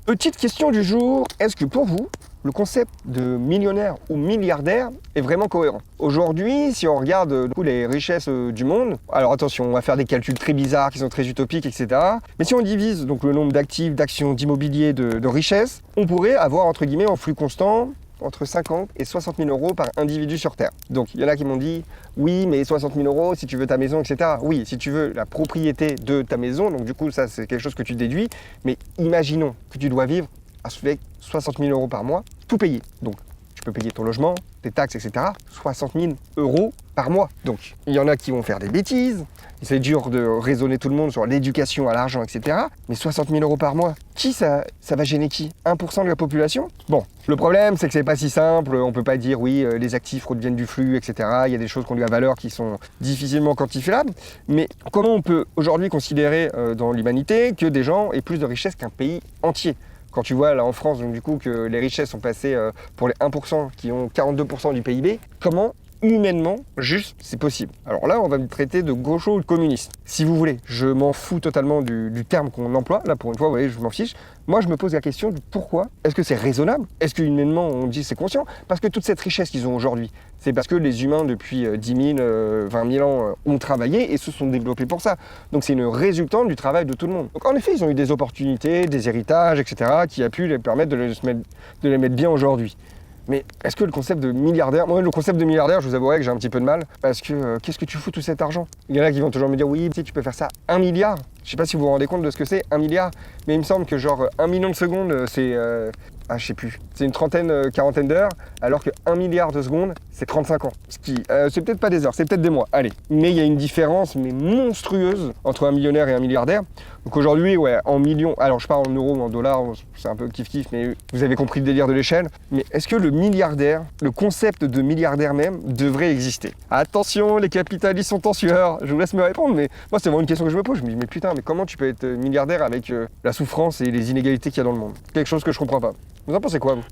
Petite question du jour, est-ce que pour vous, le concept de millionnaire ou milliardaire est vraiment cohérent? Aujourd'hui, si on regarde les richesses du monde, alors attention, on va faire des calculs très bizarres qui sont très utopiques, etc. Mais si on divise donc le nombre d'actifs, d'actions, d'immobilier, de richesses, on pourrait avoir entre guillemets en flux constant entre 50 et 60 000 euros par individu sur Terre. Donc il y en a qui m'ont dit oui mais 60 000 euros si tu veux ta maison, etc. Oui, si tu veux la propriété de ta maison, donc du coup ça c'est quelque chose que tu déduis, mais imaginons que tu dois vivre avec 60 000 euros par mois, tout payer. Donc tu peux payer ton logement, tes taxes, etc. 60 000 euros par mois. Donc il y en a qui vont faire des bêtises, c'est dur de raisonner tout le monde sur l'éducation à l'argent, etc. Mais 60 000 euros par mois, qui ça va gêner qui? 1% de la population? Bon, le problème c'est que c'est pas si simple, on peut pas dire oui, les actifs redeviennent du flux, etc. Il y a des choses qui ont de la valeur qui sont difficilement quantifiables, mais comment on peut aujourd'hui considérer dans l'humanité que des gens aient plus de richesses qu'un pays entier? Quand tu vois là en France, donc du coup, que les richesses sont passées pour les 1% qui ont 42% du PIB, comment humainement juste c'est possible? Alors là, on va me traiter de gaucho ou de communiste. Si vous voulez, je m'en fous totalement du terme qu'on emploie. Là, pour une fois, vous voyez, je m'en fiche. Moi, je me pose la question du pourquoi. Est-ce que c'est raisonnable? Est-ce que humainement, on dit c'est conscient? Parce que toute cette richesse qu'ils ont aujourd'hui, c'est parce que les humains, depuis 10 000, 20 000 ans, ont travaillé et se sont développés pour ça. Donc c'est une résultante du travail de tout le monde. Donc en effet, ils ont eu des opportunités, des héritages, etc., qui a pu les permettre de les mettre bien aujourd'hui. Mais est-ce que le concept de milliardaire... Moi, le concept de milliardaire, je vous avouerai que j'ai un petit peu de mal, parce que qu'est-ce que tu fous tout cet argent? Il y en a qui vont toujours me dire, oui, tu peux faire ça 1 milliard. Je sais pas si vous vous rendez compte de ce que c'est, 1 milliard. Mais il me semble que genre 1 million de secondes, c'est... je sais plus. C'est une trentaine, quarantaine d'heures, alors que 1 milliard de secondes, c'est 35 ans. Ce qui, c'est peut-être pas des heures, c'est peut-être des mois. Allez. Mais il y a une différence, mais monstrueuse, entre un millionnaire et un milliardaire. Donc aujourd'hui, ouais, en millions, alors je parle en euros ou en dollars, c'est un peu kiff-kiff, mais vous avez compris le délire de l'échelle. Mais est-ce que le milliardaire, le concept de milliardaire même, devrait exister? Attention, les capitalistes sont en sueur. Je vous laisse me répondre, mais moi c'est vraiment une question que je me pose. Je me dis, mais putain, mais comment tu peux être milliardaire avec la souffrance et les inégalités qu'il y a dans le monde? Quelque chose que je comprends pas. Vous en pensez quoi, vous?